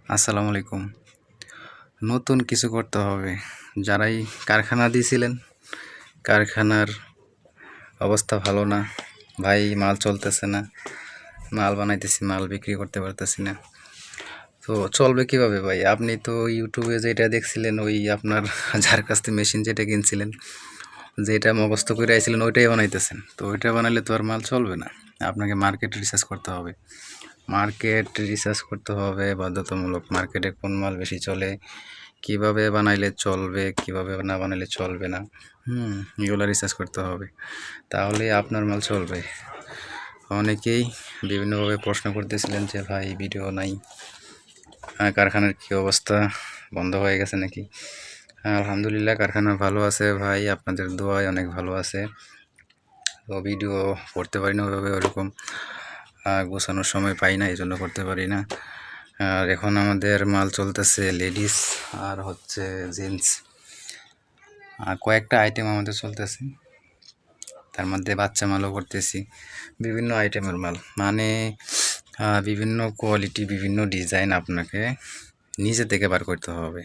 আসসালামু আলাইকুম। নতুন কিছু করতে হবে। যারাই কারখানা দিয়েছিলেন, কারখানার অবস্থা ভালো না। ভাই মাল চলতেছে না। মাল বানাইতেছি, মাল বিক্রি করতে পারতেছি না। তো চলবে কিভাবে ভাই? আপনি তো ইউটিউবে যেটা দেখছিলেন ওই আপনার যার কাছ থেকে মেশিন যেটা কিনছিলেন, যেটা মুখস্থ করে আইছিলেন ওইটাই বানাইতেছেন। তো ওইটা বানাইলে তো আর মাল চলবে না। আপনাকে মার্কেট রিসার্চ করতে হবে। মার্কেট রিসার্চ করতে হবে বাধ্যতামূলক। মার্কেটে কোন মাল বেশি চলে, কিভাবে বানাইলে চলবে, কিভাবে না বানাইলে চলবে না। এগুলো রিসার্চ করতে হবে। তাহলে আপনার মাল চলবে। অনেকেই বিভিন্নভাবে প্রশ্ন করতেছিলেন যে ভাই ভিডিও নাই, কারখানার কি অবস্থা, বন্ধ হয়ে গেছে নাকি? আলহামদুলিল্লাহ কারখানা ভালো আছে ভাই, আপনাদের দোয়ায় অনেক ভালো আছে। তো ভিডিও করতে পারি না ওইভাবে, ওরকম গোছানোর সময় পাই না, এই জন্য করতে পারি না। আর এখন আমাদের মাল চলতেছে লেডিস আর হচ্ছে জেন্টস, আর কয়েকটা আইটেম আমাদের চলতেছে। তার মধ্যে বাচ্চা মালও করতেছি, বিভিন্ন আইটেমের মাল, মানে বিভিন্ন কোয়ালিটি, বিভিন্ন ডিজাইন আপনাকে নিজে থেকে বার করতে হবে।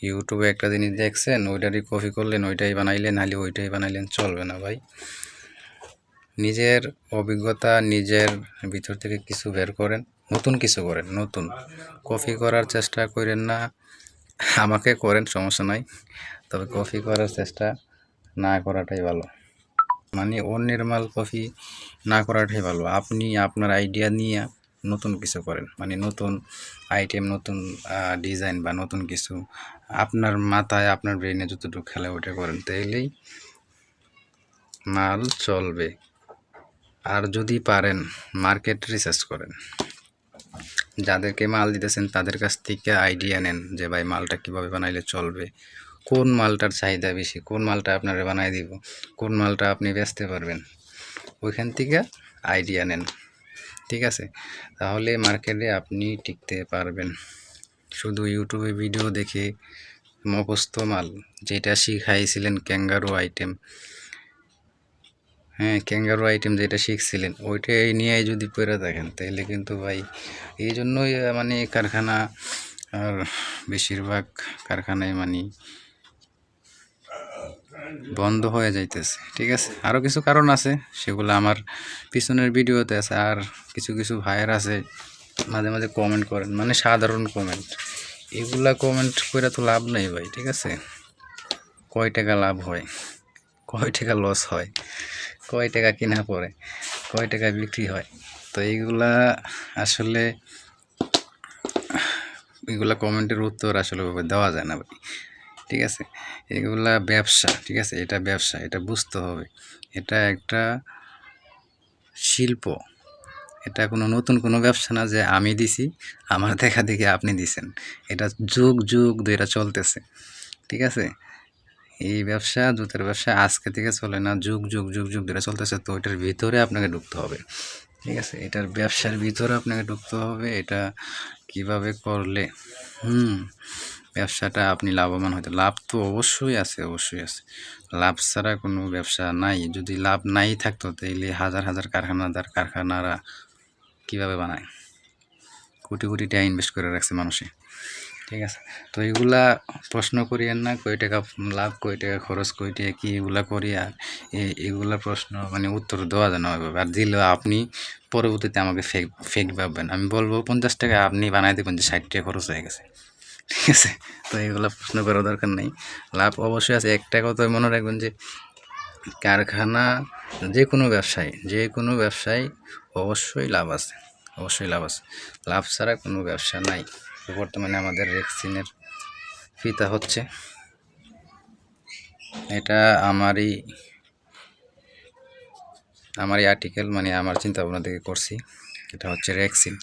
ইউটিউবে একটা জিনিস দেখছেন, ওইটারই কপি করলেন, ওইটাই বানাইলেন, নাহলে ওইটাই বানাইলেন, চলবে না ভাই। নিজের অভিজ্ঞতা, নিজের ভিতর থেকে কিছু বের করেন, নতুন কিছু করেন। নতুন কপি করার চেষ্টা করেন না। আমাকে করেন, সমস্যা নাই, তবে কপি করার চেষ্টা না করাটাই ভালো। মানে অন্যের মাল কপি না করাটাই ভালো। আপনি আপনার আইডিয়া নিয়ে নতুন কিছু করেন, মানে নতুন আইটেম, নতুন ডিজাইন বা নতুন কিছু আপনার মাথায়, আপনার ব্রেনে যতটুকু খেলে ওটা করেন, তাইলেই মাল চলবে। আর যদি পারেন মার্কেট রিসার্চ করেন, যাদেরকে মাল দিতেছেন তাদের কাছ থেকে আইডিয়া নেন যে ভাই মালটা কীভাবে বানাইলে চলবে, কোন মালটার চাহিদা বেশি, কোন মালটা আপনারা বানাই দিব, কোন মালটা আপনি বেচতে পারবেন, ওইখান থেকে আইডিয়া নেন। ঠিক আছে? তাহলে মার্কেটে আপনি টিকতে পারবেন। শুধু ইউটিউবে ভিডিও দেখে মুখস্থ মাল, যেটা শিখাইছিলেন ক্যাঙ্গারু আইটেম, ক্যাঙ্গারু আইটেম যেটা শিখছিলেন ওইটাই নিয়ে যদি পড়ে দেখেন, তাহলে কিন্তু ভাই, এই জন্যই মানে কারখানা আর বেশিরভাগ কারখানায় মানে বন্ধ হয়ে যাইতেছে। ঠিক আছে, আরও কিছু কারণ আছে, সেগুলো আমার পিছনের ভিডিওতে আছে। আর কিছু কিছু ভাইয়ের আছে মাঝে মাঝে কমেন্ট করেন, মানে সাধারণ কমেন্ট, এগুলা কমেন্ট করে তো লাভ নেই ভাই। ঠিক আছে, কয় টাকা লাভ হয়, কয় টাকা লস হয়, কয় টাকা কিনা পড়ে, কয় টাকা বিক্রি হয়, তো এইগুলা আসলে এগুলা কমেন্টের উত্তর আসলে দেওয়া যায় না ভাই। ঠিক আছে, এগুলা ব্যবসা। ঠিক আছে, এটা ব্যবসা, এটা বুঝতে হবে। এটা একটা শিল্প, এটা কোনো নতুন কোনো ব্যবসা না যে আমি দিছি, আমার দেখা দেখি আপনি দিছেন। এটা যুগ যুগ ধরে চলতেছে। ঠিক আছে, এই ব্যবসা, জুতের ব্যবসা আজকে থেকে চলে না, যুগ যুগ যুগ যুগ ধরে চলতেছে। তো এটার ভিতরে আপনাকে ঢুকতে হবে। ঠিক আছে, এটার ব্যবসার ভিতরে আপনাকে ঢুকতে হবে। এটা কিভাবে করলে ব্যবসাটা আপনি লাভবান হতে, লাভ তো অবশ্যই আছে, অবশ্যই আছে। লাভ ছাড়া কোনো ব্যবসা নাই। যদি লাভ নাই থাকতো তাইলে হাজার হাজার কারখানারা কীভাবে বানায়, কোটি কোটি টাকা ইনভেস্ট করে রাখছে মানুষে। ঠিক আছে, তো এগুলা প্রশ্ন করিয়েন না, কই টাকা লাভ, কই টাকা খরচ, কই টাকা কী, এগুলা করি। আর এগুলা প্রশ্ন মানে উত্তর দেওয়া যায় না ওইভাবে। আর দিলেও আপনি পরবর্তীতে আমাকে ফেক ফেক ভাববেন। আমি বলবো 50 টাকা, আপনি বানাই দেবেন যে 60 টাকা খরচ হয়ে গেছে। ঠিক আছে, তো এগুলো প্রশ্ন করার দরকার নেই। লাভ অবশ্যই আছে। একটা কথা মনে রাখবেন যে কারখানা, যে কোনো ব্যবসায় অবশ্যই লাভ আছে, অবশ্যই লাভ আছে। লাভ ছাড়া কোনো ব্যবসা নাই। বর্তমানে আমাদের রেক্সিনের ফিতা হচ্ছে, এটা আমারই আর্টিকেল, মানে আমার চিন্তা ভাবনা থেকে করছি। এটা হচ্ছে রেক্সিন,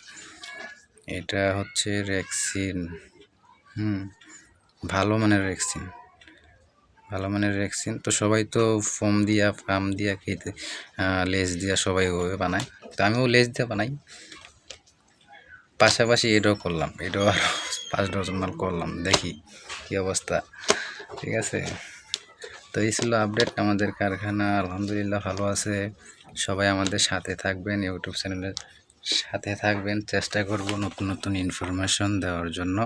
এটা হচ্ছে রেক্সিন। ভালো মানের রেক্সিন, ভালো মানের রেক্সিন। তো সবাই তো ফোম দিয়া, ফার্ম দিয়া, খেতে লেজ দিয়া সবাই ওভাবে বানায়, তো আমিও লেজ দিয়ে বানাই। পাশাপাশি এটাও করলাম, এটাও আরও 5 ডজন মাল করলাম, দেখি কী অবস্থা। ঠিক আছে, তো এই ছিল আপডেট। আমাদের কারখানা আলহামদুলিল্লাহ ভালো আছে। সবাই আমাদের সাথে থাকবেন, ইউটিউব চ্যানেলের সাথে থাকবেন, চেষ্টা করব নতুন নতুন ইনফরমেশন দেওয়ার জন্য।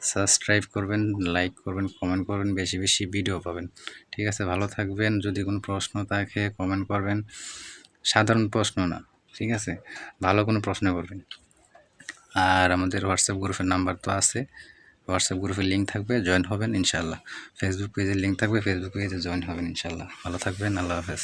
সাবস্ক্রাইব করবেন, লাইক করবেন, কমেন্ট করবেন, বেশি বেশি ভিডিও পাবেন। ঠিক আছে, ভালো থাকবেন। যদি কোনো প্রশ্ন থাকে কমেন্ট করবেন, সাধারণ প্রশ্ন না, ঠিক আছে, ভালো কোনো প্রশ্ন করবেন। আর আমাদের হোয়াটসঅ্যাপ গ্রুপের নাম্বার তো আছে, হোয়াটসঅ্যাপ গ্রুপের লিঙ্ক থাকবে, জয়েন হবেন ইনশাল্লাহ। ফেসবুক পেজের লিঙ্ক থাকবে, ফেসবুক পেজে জয়েন হবেন ইনশাল্লাহ। ভালো থাকবেন, আল্লাহ হাফেজ।